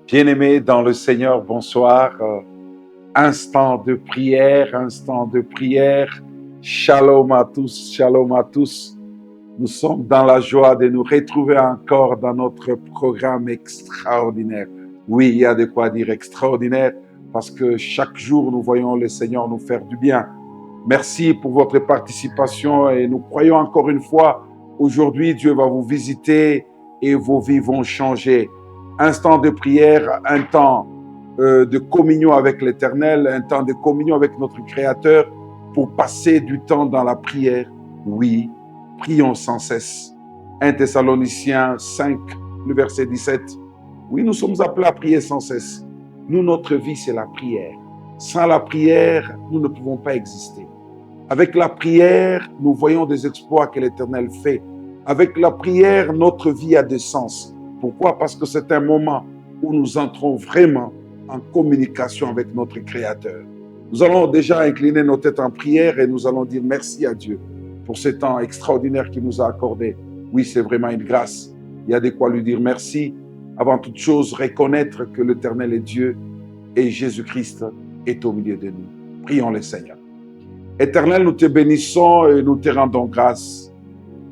Bien-aimés dans le Seigneur, bonsoir. Instant de prière, instant de prière. Shalom à tous, shalom à tous. Nous sommes dans la joie de nous retrouver encore dans notre programme extraordinaire. Oui, il y a de quoi dire extraordinaire parce que chaque jour, nous voyons le Seigneur nous faire du bien. Merci pour votre participation et nous croyons encore une fois, aujourd'hui, Dieu va vous visiter et vos vies vont changer. Instant de prière, un temps de communion avec l'Éternel, un temps de communion avec notre Créateur pour passer du temps dans la prière. Oui, prions sans cesse. 1 Thessaloniciens 5, le verset 17. Oui, nous sommes appelés à prier sans cesse. Nous, notre vie, c'est la prière. Sans la prière, nous ne pouvons pas exister. Avec la prière, nous voyons des exploits que l'Éternel fait. Avec la prière, notre vie a de sens. Pourquoi? Parce que c'est un moment où nous entrons vraiment en communication avec notre Créateur. Nous allons déjà incliner nos têtes en prière et nous allons dire merci à Dieu pour ce temps extraordinaire qu'il nous a accordé. Oui, c'est vraiment une grâce. Il y a de quoi lui dire merci. Avant toute chose, reconnaître que l'Éternel est Dieu et Jésus-Christ est au milieu de nous. Prions le Seigneur. Éternel, nous te bénissons et nous te rendons grâce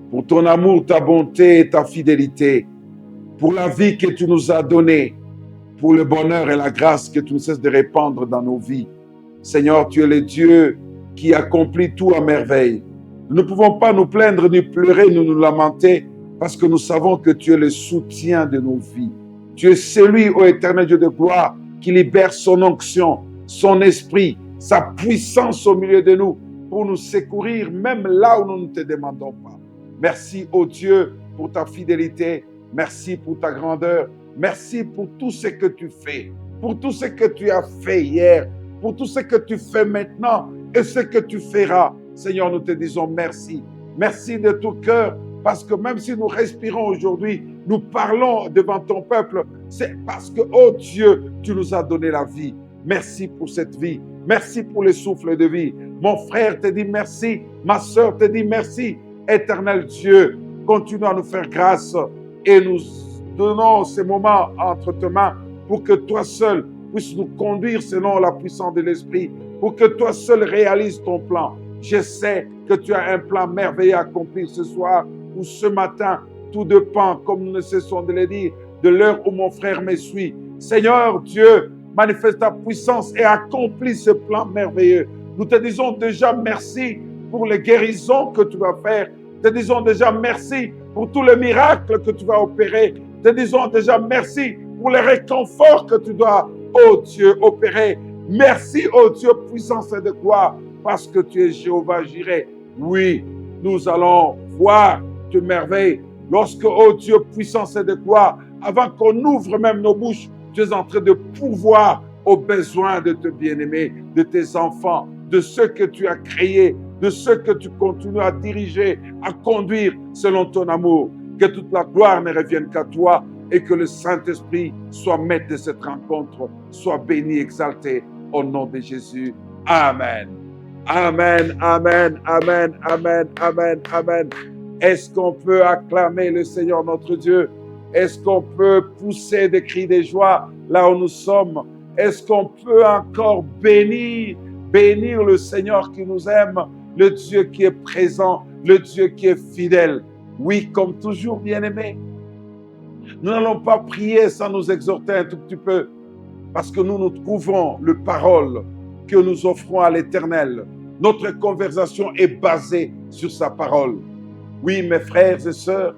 pour ton amour, ta bonté et ta fidélité, pour la vie que tu nous as donnée, pour le bonheur et la grâce que tu ne cesses de répandre dans nos vies. Seigneur, tu es le Dieu qui accomplit tout à merveille. Nous ne pouvons pas nous plaindre, ni pleurer, ni nous lamenter, parce que nous savons que tu es le soutien de nos vies. Tu es celui, ô éternel Dieu de gloire, qui libère son onction, son esprit, sa puissance au milieu de nous, pour nous secourir, même là où nous ne te demandons pas. Merci, ô Dieu, pour ta fidélité. Merci pour ta grandeur. Merci pour tout ce que tu fais, pour tout ce que tu as fait hier, pour tout ce que tu fais maintenant et ce que tu feras. Seigneur, nous te disons merci. Merci de tout cœur, parce que même si nous respirons aujourd'hui, nous parlons devant ton peuple, c'est parce que, oh Dieu, tu nous as donné la vie. Merci pour cette vie. Merci pour le souffle de vie. Mon frère te dit merci. Ma sœur te dit merci. Éternel Dieu, continue à nous faire grâce et nous donnons ces moments entre tes mains pour que toi seul puisses nous conduire selon la puissance de l'Esprit, pour que toi seul réalises ton plan. Je sais que tu as un plan merveilleux à accomplir ce soir ou ce matin. Tout dépend, comme nous ne cessons de le dire, de l'heure où mon frère me suit. Seigneur Dieu, manifeste ta puissance et accomplis ce plan merveilleux. Nous te disons déjà merci pour les guérisons que tu vas faire. Te disons déjà merci pour tous les miracles que tu vas opérer. Te disons déjà merci pour les réconforts que tu dois, oh Dieu, opérer. Merci, oh Dieu, puissance et de gloire, parce que tu es Jéhovah Jireh. Oui, nous allons voir tes merveilles. Lorsque, oh Dieu, puissance et de gloire, avant qu'on ouvre même nos bouches, tu es en train de pourvoir aux besoins de tes bien-aimés, de tes enfants, de ceux que tu as créés, de ceux que tu continues à diriger, à conduire selon ton amour. Que toute la gloire ne revienne qu'à toi et que le Saint-Esprit soit maître de cette rencontre, soit béni, exalté au nom de Jésus. Amen. Amen, amen, amen, amen, amen, amen. Est-ce qu'on peut acclamer le Seigneur notre Dieu? Est-ce qu'on peut pousser des cris de joie là où nous sommes? Est-ce qu'on peut encore bénir le Seigneur qui nous aime, le Dieu qui est présent, le Dieu qui est fidèle? Oui, comme toujours, bien-aimés, nous n'allons pas prier sans nous exhorter un tout petit peu, parce que nous trouvons le parole que nous offrons à l'Éternel. Notre conversation est basée sur sa parole. Oui, mes frères et sœurs,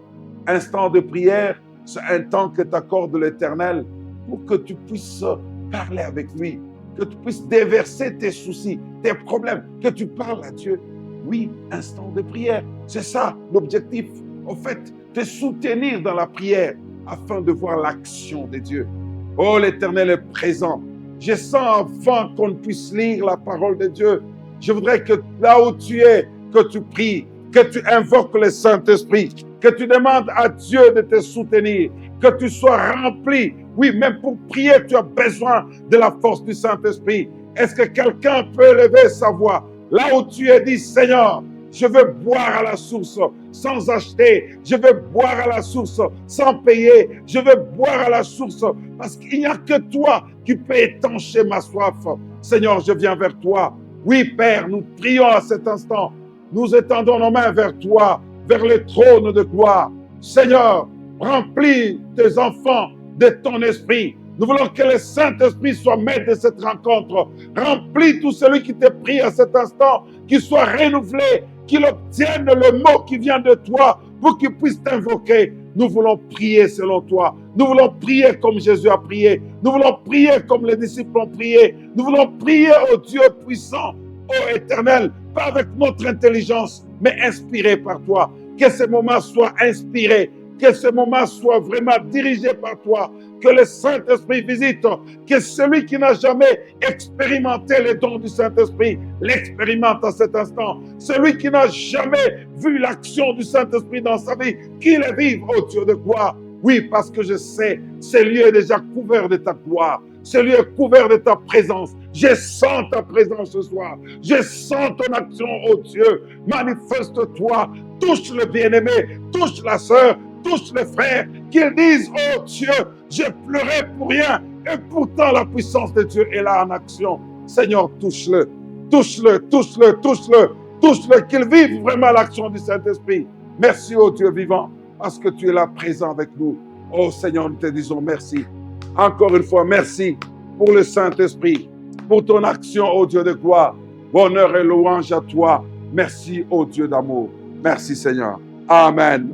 instant de prière, c'est un temps que t'accorde l'Éternel pour que tu puisses parler avec lui, que tu puisses déverser tes soucis, tes problèmes, que tu parles à Dieu. Oui, instant de prière, c'est ça l'objectif. En fait, te soutenir dans la prière afin de voir l'action de Dieu. Oh, l'Éternel est présent. Je sens avant qu'on puisse lire la parole de Dieu. Je voudrais que là où tu es, que tu pries, que tu invoques le Saint-Esprit, que tu demandes à Dieu de te soutenir, que tu sois rempli. Oui, même pour prier, tu as besoin de la force du Saint-Esprit. Est-ce que quelqu'un peut lever sa voix? Là où tu es, dis, Seigneur, Je veux boire à la source sans acheter. Je veux boire à la source sans payer. Je veux boire à la source parce qu'il n'y a que toi qui peux étancher ma soif. Seigneur, je viens vers toi. Oui, Père, nous prions à cet instant. Nous étendons nos mains vers toi, vers le trône de gloire. Seigneur, remplis tes enfants de ton esprit. Nous voulons que le Saint-Esprit soit maître de cette rencontre. Remplis tout celui qui te prie à cet instant, qu'il soit renouvelé, qu'il obtienne le mot qui vient de toi pour qu'il puisse t'invoquer. Nous voulons prier selon toi. Nous voulons prier comme Jésus a prié. Nous voulons prier comme les disciples ont prié. Nous voulons prier au Dieu puissant, ô éternel, pas avec notre intelligence, mais inspiré par toi. Que ces moments soient inspirés, que ces moments soient vraiment dirigés par toi, que le Saint-Esprit visite, que celui qui n'a jamais expérimenté les dons du Saint-Esprit l'expérimente à cet instant. Celui qui n'a jamais vu l'action du Saint-Esprit dans sa vie, qu'il le vive, ô Dieu de gloire. Oui, parce que je sais, ce lieu est déjà couvert de ta gloire. Ce lieu est couvert de ta présence. Je sens ta présence ce soir. Je sens ton action, oh Dieu. Manifeste-toi. Touche le bien-aimé. Touche la sœur. Touche les frères. Qu'ils disent, oh Dieu, j'ai pleuré pour rien. Et pourtant, la puissance de Dieu est là en action. Seigneur, touche-le. Touche-le, touche-le, touche-le. Touche-le. Qu'il vive vraiment l'action du Saint-Esprit. Merci, oh Dieu vivant, parce que tu es là présent avec nous. Oh Seigneur, nous te disons merci. Encore une fois, merci pour le Saint-Esprit, pour ton action, ô Dieu de gloire. Honneur et louange à toi. Merci, ô Dieu d'amour. Merci, Seigneur. Amen.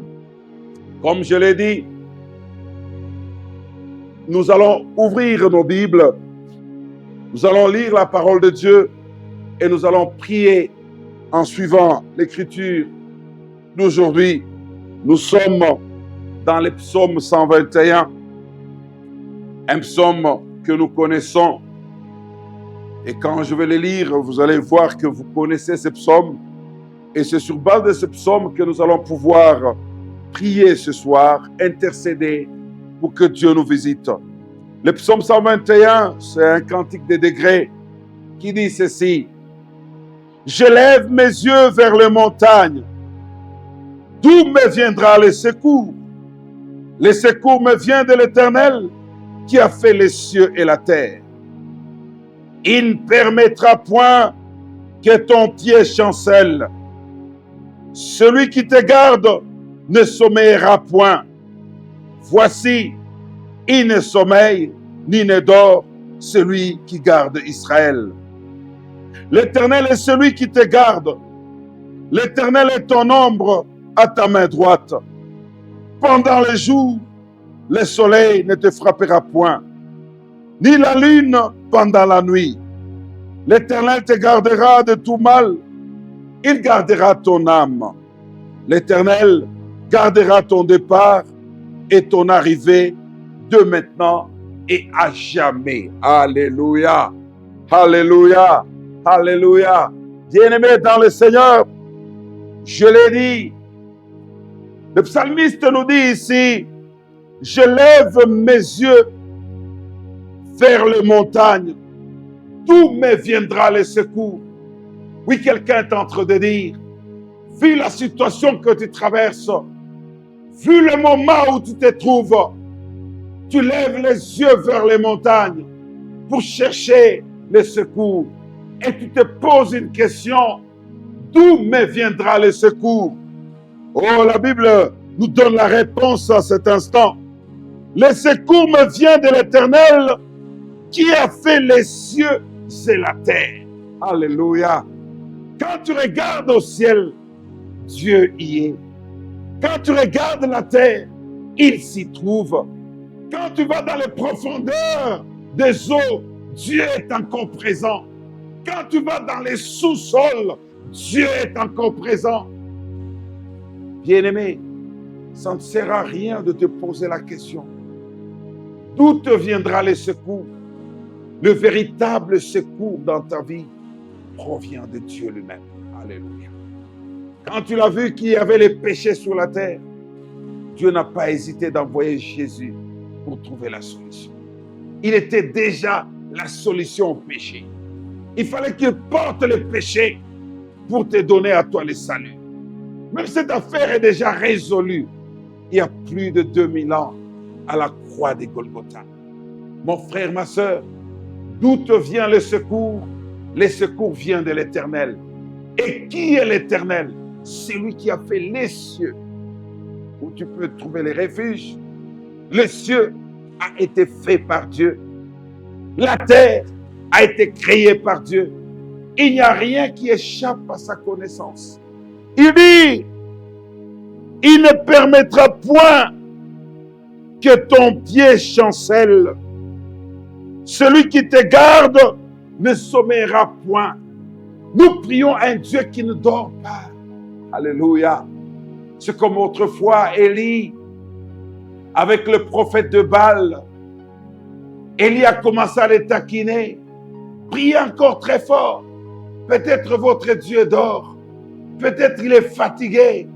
Comme je l'ai dit, nous allons ouvrir nos Bibles. Nous allons lire la parole de Dieu et nous allons prier en suivant l'écriture d'aujourd'hui. Nous sommes dans le psaume 121. Un psaume que nous connaissons. Et quand je vais le lire, vous allez voir que vous connaissez ce psaume. Et c'est sur base de ce psaume que nous allons pouvoir prier ce soir, intercéder pour que Dieu nous visite. Le psaume 121, c'est un cantique des degrés qui dit ceci. Je lève mes yeux vers les montagnes. D'où me viendra le secours? Le secours me vient de l'Éternel, qui a fait les cieux et la terre. Il ne permettra point que ton pied chancelle. Celui qui te garde ne sommeillera point. Voici, il ne sommeille ni ne dort celui qui garde Israël. L'Éternel est celui qui te garde. L'Éternel est ton ombre à ta main droite. Pendant les jours, le soleil ne te frappera point, ni la lune pendant la nuit. L'Éternel te gardera de tout mal. Il gardera ton âme. L'Éternel gardera ton départ et ton arrivée de maintenant et à jamais. Alléluia. Alléluia. Alléluia. Bien-aimés dans le Seigneur, je l'ai dit, le psalmiste nous dit ici, je lève mes yeux vers les montagnes. D'où me viendra le secours? Oui, quelqu'un est en train de dire, vu la situation que tu traverses, vu le moment où tu te trouves, tu lèves les yeux vers les montagnes pour chercher le secours. Et tu te poses une question, d'où me viendra le secours? Oh, la Bible nous donne la réponse à cet instant. Le secours me vient de l'Éternel qui a fait les cieux et la terre. Alléluia. Quand tu regardes au ciel, Dieu y est. Quand tu regardes la terre, il s'y trouve. Quand tu vas dans les profondeurs des eaux, Dieu est encore présent. Quand tu vas dans les sous-sols, Dieu est encore présent. Bien-aimé, ça ne sert à rien de te poser la question. D'où te viendra le secours? Le véritable secours dans ta vie provient de Dieu lui-même. Alléluia. Quand tu l'as vu qu'il y avait les péchés sur la terre, Dieu n'a pas hésité d'envoyer Jésus pour trouver la solution. Il était déjà la solution au péché. Il fallait qu'il porte le péché pour te donner à toi le salut. Même cette affaire est déjà résolue il y a plus de 2000 ans à la croix de Golgotha. Mon frère, ma sœur, d'où te vient le secours? Le secours vient de l'Éternel. Et qui est l'Éternel? C'est lui qui a fait les cieux, où tu peux trouver les refuges. Le ciel a été fait par Dieu. La terre a été créée par Dieu. Il n'y a rien qui échappe à sa connaissance. Il dit, il ne permettra point que ton pied chancelle. Celui qui te garde ne sommeillera point. Nous prions un Dieu qui ne dort pas. Alléluia. C'est comme autrefois Élie avec le prophète de Baal. Élie a commencé à les taquiner. Priez encore très fort. Peut-être votre Dieu dort. Peut-être il est fatigué.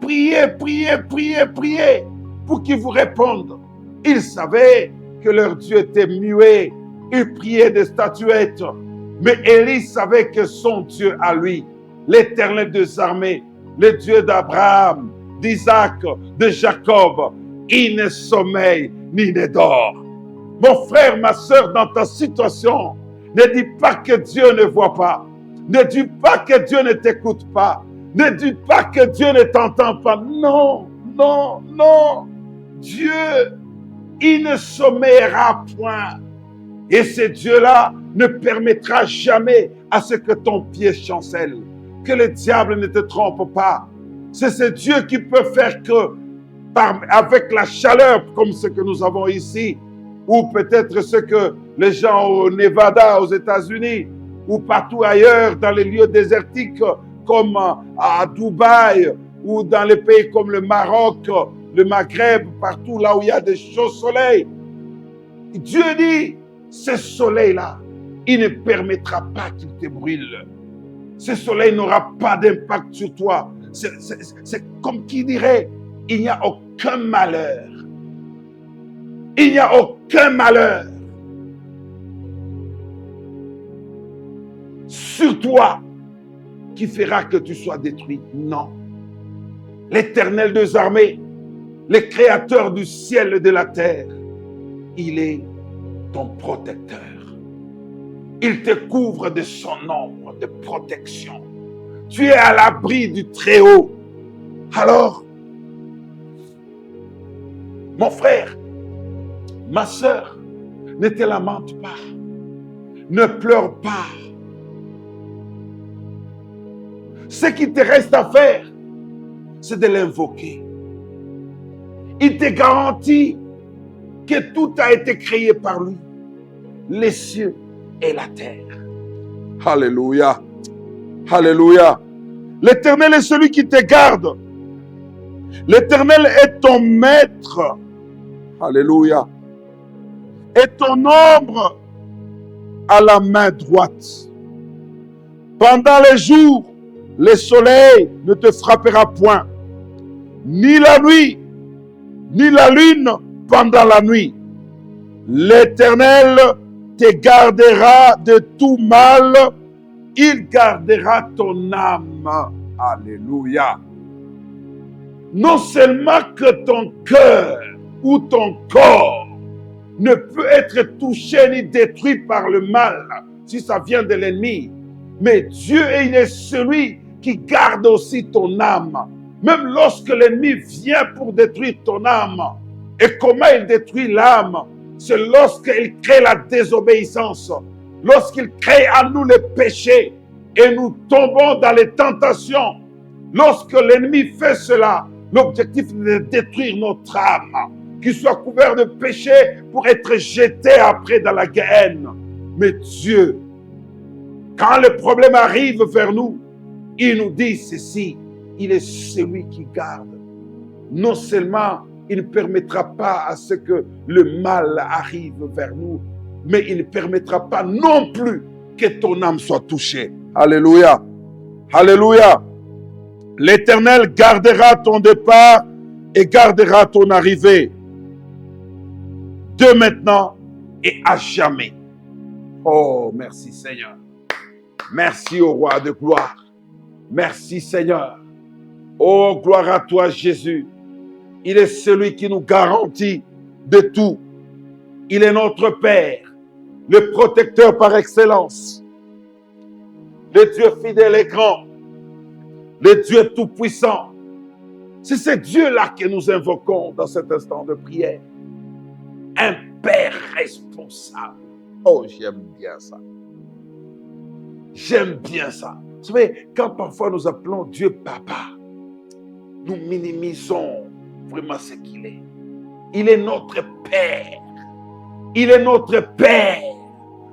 Priez, priez, priez, priez pour qu'il vous réponde. Ils savaient que leur Dieu était muet. Ils priaient des statuettes. Mais Élie savait que son Dieu à lui, l'Éternel des armées, le Dieu d'Abraham, d'Isaac, de Jacob, il ne sommeille ni ne dort. Mon frère, ma sœur, dans ta situation, ne dis pas que Dieu ne voit pas. Ne dis pas que Dieu ne t'écoute pas. Ne dis pas que Dieu ne t'entend pas. Non, non, non. Dieu, il ne sommeillera point. Et ce Dieu-là ne permettra jamais à ce que ton pied chancelle. Que le diable ne te trompe pas. C'est ce Dieu qui peut faire que, avec la chaleur comme ce que nous avons ici, ou peut-être ce que les gens au Nevada, aux États-Unis, ou partout ailleurs dans les lieux désertiques comme à Dubaï, ou dans les pays comme le Maroc, le Maghreb, partout là où il y a des chauds soleils. Dieu dit, ce soleil-là, il ne permettra pas qu'il te brûle. Ce soleil n'aura pas d'impact sur toi. C'est comme qui dirait, il n'y a aucun malheur. Il n'y a aucun malheur sur toi qui fera que tu sois détruit. Non. L'Éternel des armées, le Créateur du ciel et de la terre, il est ton protecteur. Il te couvre de son ombre de protection. Tu es à l'abri du Très-Haut. Alors, mon frère, ma sœur, ne te lamente pas. Ne pleure pas. Ce qui te reste à faire, c'est de l'invoquer. Il te garantit que tout a été créé par lui. Les cieux et la terre. Alléluia. Alléluia. L'Éternel est celui qui te garde. L'Éternel est ton maître. Alléluia. Et ton ombre à la main droite. Pendant les jours, le soleil ne te frappera point, ni la nuit, ni la lune pendant la nuit. L'Éternel te gardera de tout mal. Il gardera ton âme. Alléluia. Non seulement que ton cœur ou ton corps ne peut être touché ni détruit par le mal si ça vient de l'ennemi, mais Dieu, il est celui qui garde aussi ton âme. Même lorsque l'ennemi vient pour détruire ton âme. Et comment il détruit l'âme? C'est lorsqu'il crée la désobéissance, lorsqu'il crée en nous le péché et nous tombons dans les tentations. Lorsque l'ennemi fait cela, l'objectif est de détruire notre âme, qu'il soit couvert de péché pour être jeté après dans la Guéhenne. Mais Dieu, quand le problème arrive vers nous, il nous dit ceci, il est celui qui garde. Non seulement il ne permettra pas à ce que le mal arrive vers nous, mais il ne permettra pas non plus que ton âme soit touchée. Alléluia. Alléluia. L'Éternel gardera ton départ et gardera ton arrivée, de maintenant et à jamais. Oh, merci Seigneur. Merci au roi de gloire. Merci Seigneur. Oh, gloire à toi Jésus. Il est celui qui nous garantit de tout. Il est notre Père, le protecteur par excellence, le Dieu fidèle et grand, le Dieu tout-puissant. C'est ce Dieu-là que nous invoquons dans cet instant de prière. Un Père responsable. Oh, j'aime bien ça. J'aime bien ça. Vous savez, quand parfois nous appelons Dieu Papa, nous minimisons vraiment ce qu'il est. Il est notre Père. Il est notre Père.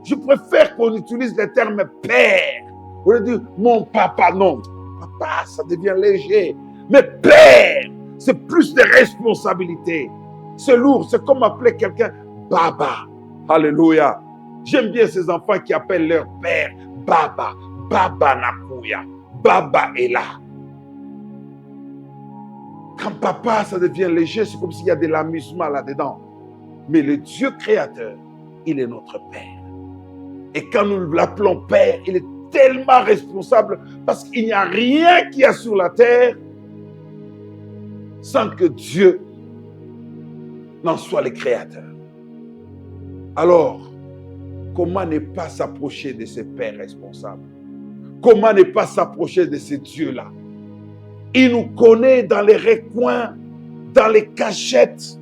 Je préfère qu'on utilise le terme Père. Au lieu de dire mon papa, non. Papa, ça devient léger. Mais Père, c'est plus de responsabilité. C'est lourd. C'est comme appeler quelqu'un Baba. Alléluia. J'aime bien ces enfants qui appellent leur père Baba. Baba Nakuya. Baba est là. Quand papa, ça devient léger, c'est comme s'il y a de l'amusement là-dedans. Mais le Dieu créateur, il est notre Père. Et quand nous l'appelons Père, il est tellement responsable parce qu'il n'y a rien qui est sur la terre sans que Dieu n'en soit le créateur. Alors, comment ne pas s'approcher de ce Père responsable? Comment ne pas s'approcher de ce Dieu-là? Il nous connaît dans les recoins, dans les cachettes,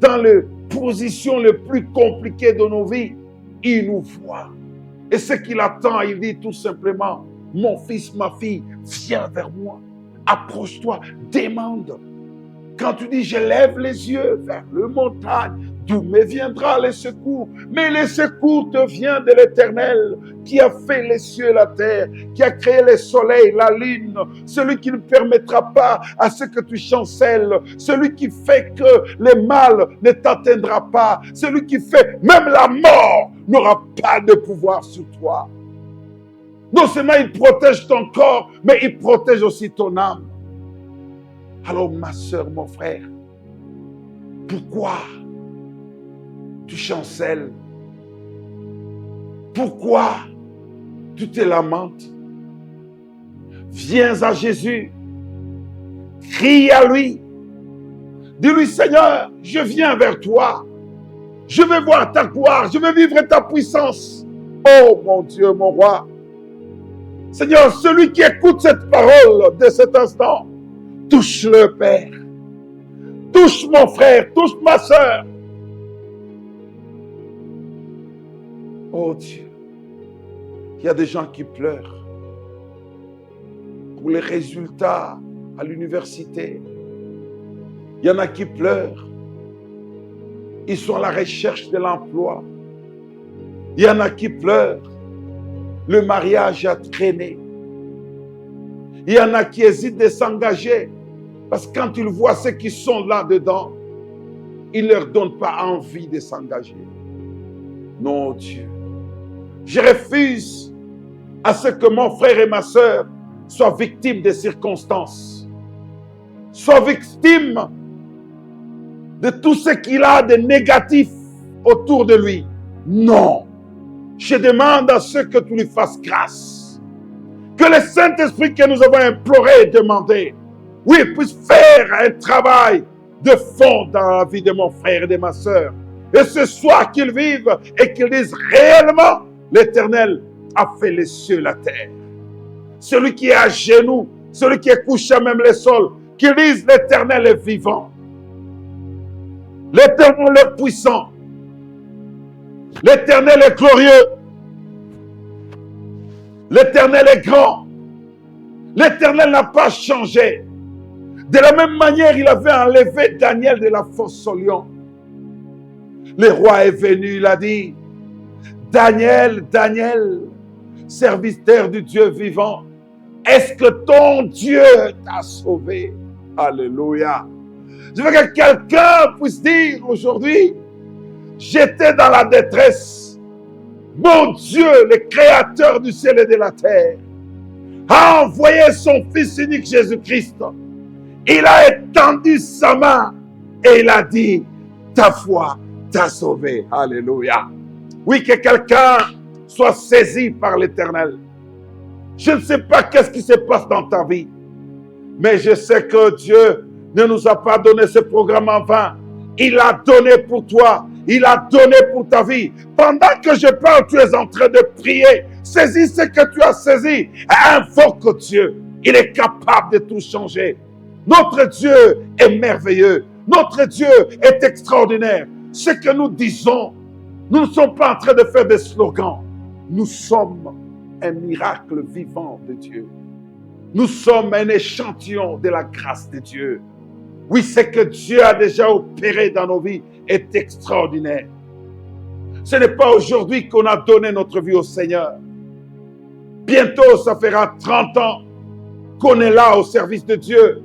dans les positions les plus compliquées de nos vies. Il nous voit. Et ce qu'il attend, il dit tout simplement, mon fils, ma fille, viens vers moi. Approche-toi, demande. Quand tu dis, je lève les yeux vers le montagne, d'où me viendra le secours? Mais le secours te vient de l'Éternel, qui a fait les cieux et la terre, qui a créé le soleil, la lune, celui qui ne permettra pas à ce que tu chancelles, celui qui fait que le mal ne t'atteindra pas, celui qui fait même la mort n'aura pas de pouvoir sur toi. Non seulement il protège ton corps, mais il protège aussi ton âme. Alors ma soeur, mon frère, pourquoi tu chancelles? Pourquoi tu te lamentes? Viens à Jésus, crie à lui, dis-lui, Seigneur, je viens vers toi, je veux voir ta gloire, je veux vivre ta puissance. Oh mon Dieu, mon roi, Seigneur, celui qui écoute cette parole de cet instant, touche-le, Père. Touche mon frère, touche ma soeur. Oh Dieu, il y a des gens qui pleurent pour les résultats à l'université. Il y en a qui pleurent. Ils sont à la recherche de l'emploi. Il y en a qui pleurent. Le mariage a traîné. Il y en a qui hésitent de s'engager parce que quand ils voient ceux qui sont là-dedans, ils ne leur donnent pas envie de s'engager. Non, Dieu. Je refuse à ce que mon frère et ma soeur soient victimes des circonstances, soient victimes de tout ce qu'il a de négatif autour de lui. Non. Je demande à ce que tu lui fasses grâce. Que le Saint-Esprit que nous avons imploré et demandé, oui, puisse faire un travail de fond dans la vie de mon frère et de ma soeur. Et ce soir qu'ils vivent et qu'ils disent réellement, l'Éternel a fait les cieux et la terre. Celui qui est à genoux, celui qui est couché à même le sol, qu'ils disent l'Éternel est vivant. L'Éternel est puissant. L'Éternel est glorieux. L'Éternel est grand. L'Éternel n'a pas changé. De la même manière, il avait enlevé Daniel de la fosse au lion. Le roi est venu, il a dit, Daniel, Daniel, serviteur du Dieu vivant, est-ce que ton Dieu t'a sauvé? Alléluia. Je veux que quelqu'un puisse dire aujourd'hui, j'étais dans la détresse. Mon Dieu, le créateur du ciel et de la terre, a envoyé son Fils unique Jésus-Christ. Il a étendu sa main et il a dit, ta foi t'a sauvé. Alléluia. Oui, que quelqu'un soit saisi par l'Éternel. Je ne sais pas qu'est-ce qui se passe dans ta vie. Mais je sais que Dieu ne nous a pas donné ce programme en vain. Il l'a donné pour toi. Il l'a donné pour ta vie. Pendant que je parle, tu es en train de prier. Saisis ce que tu as saisi. Invoque Dieu. Il est capable de tout changer. Notre Dieu est merveilleux. Notre Dieu est extraordinaire. Ce que nous disons, nous ne sommes pas en train de faire des slogans. Nous sommes un miracle vivant de Dieu. Nous sommes un échantillon de la grâce de Dieu. Oui, ce que Dieu a déjà opéré dans nos vies est extraordinaire. Ce n'est pas aujourd'hui qu'on a donné notre vie au Seigneur. Bientôt, ça fera 30 ans qu'on est là au service de Dieu.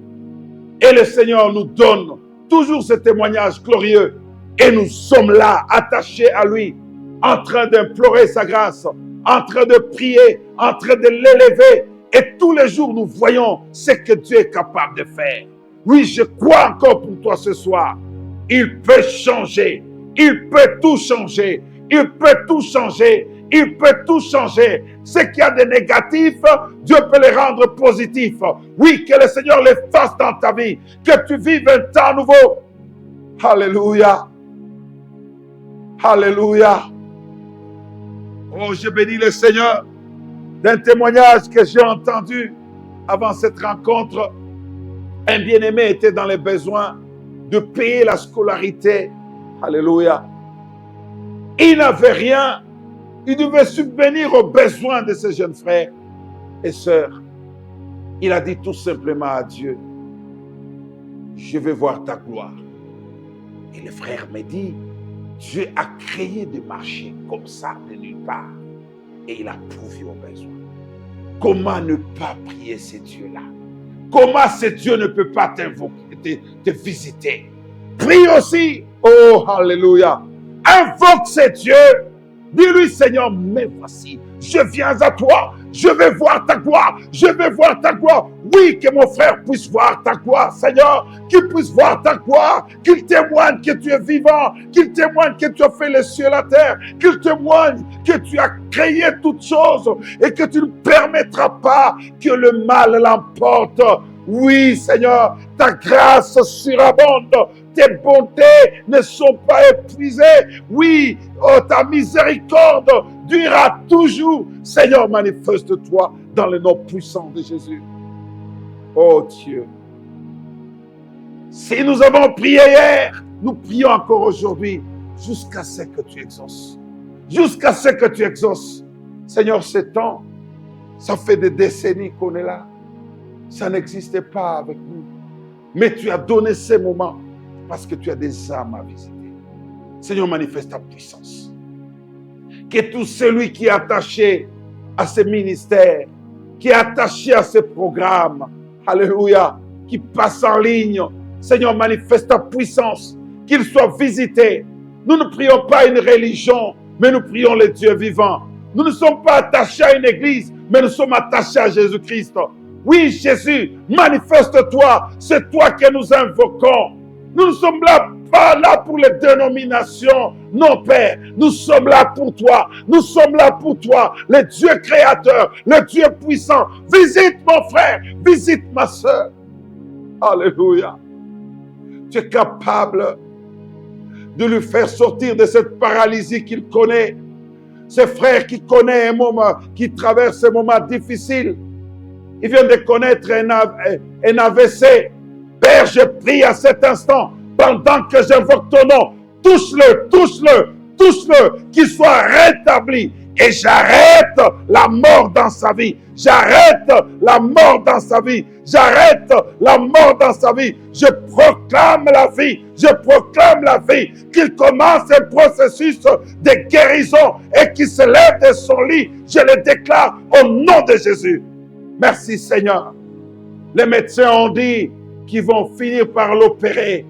Et le Seigneur nous donne toujours ce témoignage glorieux. Et nous sommes là, attachés à lui, en train d'implorer sa grâce, en train de prier, en train de l'élever. Et tous les jours, nous voyons ce que Dieu est capable de faire. Oui, je crois encore pour toi ce soir. Il peut changer. Il peut tout changer. Il peut tout changer. Il peut tout changer. Ce qu'il y a de négatif, Dieu peut les rendre positifs. Oui, que le Seigneur les fasse dans ta vie. Que tu vives un temps nouveau. Alléluia. Alléluia. Oh, je bénis le Seigneur d'un témoignage que j'ai entendu avant cette rencontre. Un bien-aimé était dans les besoins de payer la scolarité. Alléluia. Il n'avait rien. Il devait subvenir aux besoins de ses jeunes frères et sœurs. Il a dit tout simplement à Dieu, je vais voir ta gloire. Et le frère me dit, Dieu a créé des marchés comme ça de nulle part. Et il a pourvu aux besoins. Comment ne pas prier ces dieux-là? Comment ce Dieu ne peut pas te visiter? Prie aussi. Oh, alléluia. Invoque ces dieux. Dis-lui, Seigneur, mais voici, je viens à toi. Je vais voir ta gloire. Je vais voir ta gloire. Oui, que mon frère puisse voir ta gloire, Seigneur. Qu'il puisse voir ta gloire. Qu'il témoigne que tu es vivant. Qu'il témoigne que tu as fait les cieux et la terre. Qu'il témoigne que tu as créé toutes choses et que tu ne permettras pas que le mal l'emporte. Oui, Seigneur, ta grâce surabonde. Tes bontés ne sont pas épuisées. Oui, oh, ta miséricorde durera toujours. Seigneur, manifeste-toi dans le nom puissant de Jésus. Oh Dieu. Si nous avons prié hier, nous prions encore aujourd'hui jusqu'à ce que tu exauces. Jusqu'à ce que tu exauces. Seigneur, ce temps, ça fait des décennies qu'on est là. Ça n'existait pas avec nous. Mais tu as donné ces moments parce que tu as des âmes à visiter. Seigneur, manifeste ta puissance. Que tout celui qui est attaché à ce ministère, qui est attaché à ce programme, alléluia, qui passe en ligne, Seigneur, manifeste ta puissance, qu'il soit visité. Nous ne prions pas une religion, mais nous prions le Dieu vivant. Nous ne sommes pas attachés à une église, mais nous sommes attachés à Jésus-Christ. Oui, Jésus, manifeste-toi. C'est toi que nous invoquons. Nous ne sommes pas là pour les dénominations. Non, Père, nous sommes là pour toi. Nous sommes là pour toi, le Dieu créateur, le Dieu puissant. Visite mon frère, visite ma soeur. Alléluia. Tu es capable de lui faire sortir de cette paralysie qu'il connaît. Ce frère qui connaît un moment, qui traverse un moment difficile. Il vient de connaître un AVC. Père, je prie à cet instant, pendant que j'invoque ton nom, touche-le, touche-le, touche-le, qu'il soit rétabli. Et j'arrête la mort dans sa vie. J'arrête la mort dans sa vie. J'arrête la mort dans sa vie. Je proclame la vie. Je proclame la vie. Qu'il commence un processus de guérison et qu'il se lève de son lit. Je le déclare au nom de Jésus. Merci Seigneur. Les médecins ont dit qu'ils vont finir par l'opérer.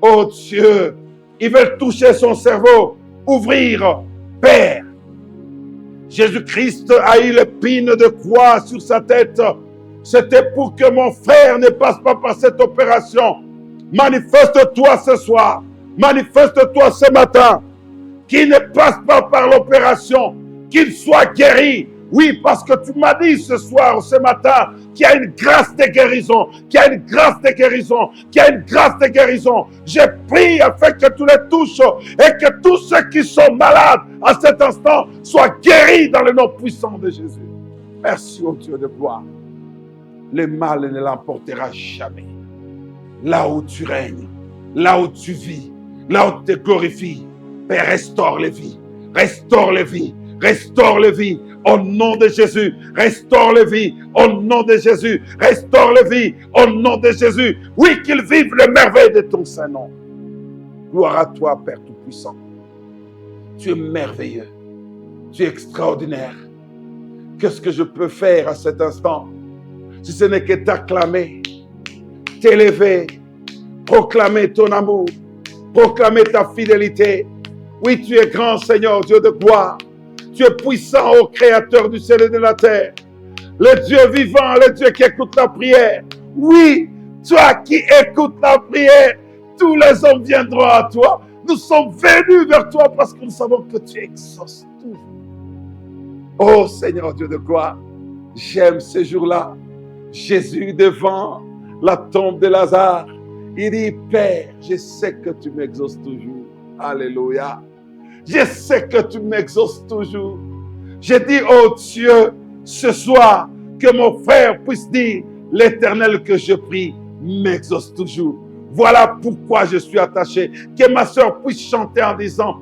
Oh Dieu, ils veulent toucher son cerveau, ouvrir. Père, Jésus-Christ a eu l'épine de croix sur sa tête. C'était pour que mon frère ne passe pas par cette opération. Manifeste-toi ce soir. Manifeste-toi ce matin. Qu'il ne passe pas par l'opération. Qu'il soit guéri. Oui, parce que tu m'as dit ce soir, ce matin, qu'il y a une grâce de guérison, qu'il y a une grâce de guérison, qu'il y a une grâce de guérison. J'ai prié afin que tu les touches et que tous ceux qui sont malades à cet instant soient guéris dans le nom puissant de Jésus. Merci au Dieu de gloire. Le mal ne l'emportera jamais. Là où tu règnes, là où tu vis, là où tu te glorifies, Père, restaure les vies, restaure les vies, restaure les vies, au nom de Jésus, restaure les vies, au nom de Jésus, restaure les vies, au nom de Jésus. Oui, qu'ils vivent le merveille de ton Saint-Nom. Gloire à toi, Père Tout-Puissant. Tu es merveilleux, tu es extraordinaire. Qu'est-ce que je peux faire à cet instant, si ce n'est que t'acclamer, t'élever, proclamer ton amour, proclamer ta fidélité. Oui, tu es grand, Seigneur, Dieu de gloire. Tu es puissant, ô Créateur du ciel et de la terre. Le Dieu vivant, le Dieu qui écoute la prière. Oui, toi qui écoutes la prière, tous les hommes viendront à toi. Nous sommes venus vers toi parce que nous savons que tu exauces tout. Oh Seigneur, Dieu de gloire, j'aime ce jour-là. Jésus devant la tombe de Lazare, il dit, Père, je sais que tu m'exauces toujours. Alléluia. Je sais que tu m'exauces toujours. Je dis, oh Dieu, ce soir, que mon frère puisse dire, l'Éternel que je prie m'exauce toujours. Voilà pourquoi je suis attaché. Que ma soeur puisse chanter en disant,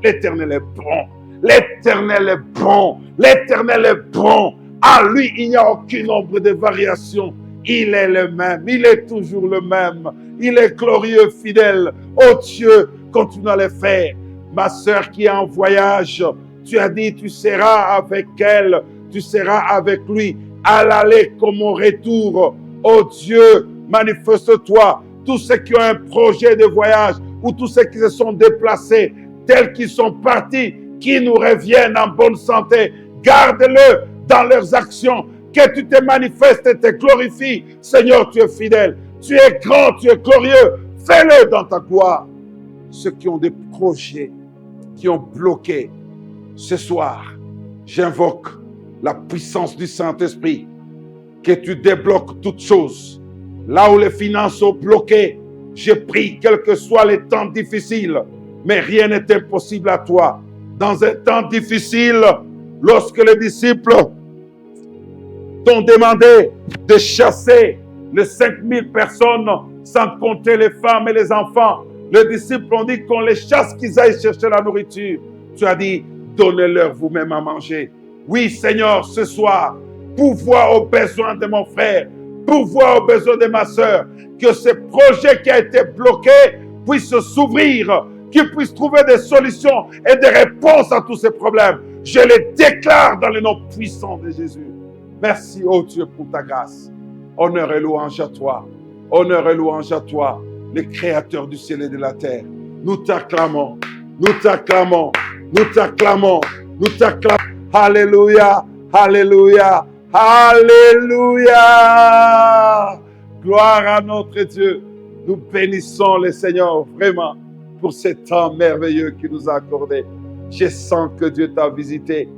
l'Éternel est bon. L'Éternel est bon. L'Éternel est bon. À lui, il n'y a aucun nombre de variations. Il est le même. Il est toujours le même. Il est glorieux, fidèle. Oh Dieu, continue à le faire. Ma sœur qui est en voyage, tu as dit, tu seras avec elle. Tu seras avec lui. À l'aller comme au retour. Oh Dieu, manifeste-toi. Tous ceux qui ont un projet de voyage ou tous ceux qui se sont déplacés, tels qu'ils sont partis, qui nous reviennent en bonne santé. Garde-le dans leurs actions, que tu te manifestes et te glorifies. Seigneur, tu es fidèle, tu es grand, tu es glorieux. Fais-le dans ta gloire. Ceux qui ont des projets, qui ont bloqué, ce soir, j'invoque la puissance du Saint-Esprit, que tu débloques toutes choses. Là où les finances sont bloquées, je prie, quels que soient les temps difficiles, mais rien n'est impossible à toi. Dans un temps difficile, lorsque les disciples t'ont demandé de chasser les 5000 personnes, sans compter les femmes et les enfants, les disciples ont dit qu'on les chasse, qu'ils aillent chercher la nourriture. Tu as dit, donnez-leur vous-même à manger. Oui, Seigneur, ce soir, pourvoir aux besoins de mon frère, pourvoir aux besoins de ma soeur, que ce projet qui a été bloqué puisse s'ouvrir, qu'il puisse trouver des solutions et des réponses à tous ces problèmes. Je les déclare dans le nom puissant de Jésus. Merci, oh Dieu, pour ta grâce. Honneur et louange à toi. Honneur et louange à toi, le Créateur du ciel et de la terre. Nous t'acclamons, nous t'acclamons, nous t'acclamons, nous t'acclamons. Alléluia, alléluia, alléluia. Gloire à notre Dieu. Nous bénissons le Seigneur vraiment pour ce temps merveilleux qu'il nous a accordé. Je sens que Dieu t'a visité.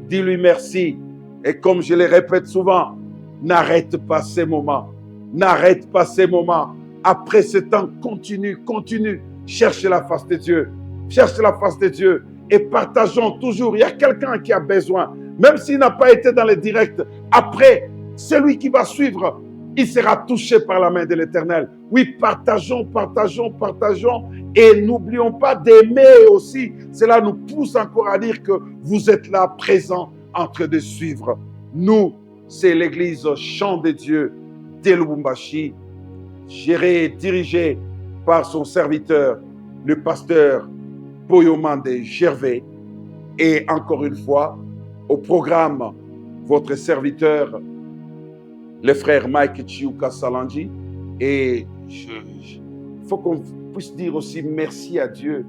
Dis-lui merci. Et comme je le répète souvent, n'arrête pas ces moments. N'arrête pas ces moments. Après ce temps, continue. Cherche la face de Dieu. Cherche la face de Dieu. Et partageons toujours. Il y a quelqu'un qui a besoin. Même s'il n'a pas été dans le direct. Après, celui qui va suivre, il sera touché par la main de l'Éternel. Oui, partageons. Et n'oublions pas d'aimer aussi. Cela nous pousse encore à dire que vous êtes là, présents, en train de suivre. Nous, c'est l'église Chant de Dieu de Lubumbashi, gérée et dirigée par son serviteur, le pasteur Boyomande Gervais. Et encore une fois, au programme, votre serviteur, le frère Mike Chiuka Salanji. Et il faut qu'on puisse dire aussi merci à Dieu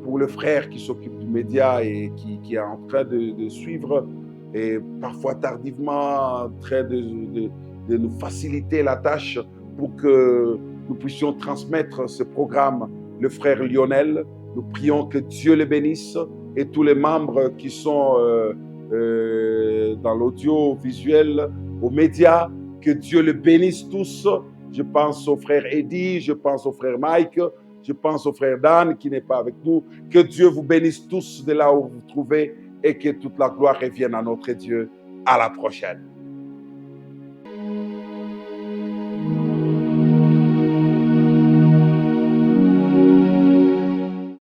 pour le frère qui s'occupe du média et qui est en train de suivre, et parfois tardivement, en train de nous faciliter la tâche pour que nous puissions transmettre ce programme, le frère Lionel. Nous prions que Dieu le bénisse et tous les membres qui sont dans l'audiovisuel, aux médias. Que Dieu les bénisse tous. Je pense au frère Eddie, je pense au frère Mike, je pense au frère Dan qui n'est pas avec nous. Que Dieu vous bénisse tous de là où vous vous trouvez et que toute la gloire revienne à notre Dieu. À la prochaine.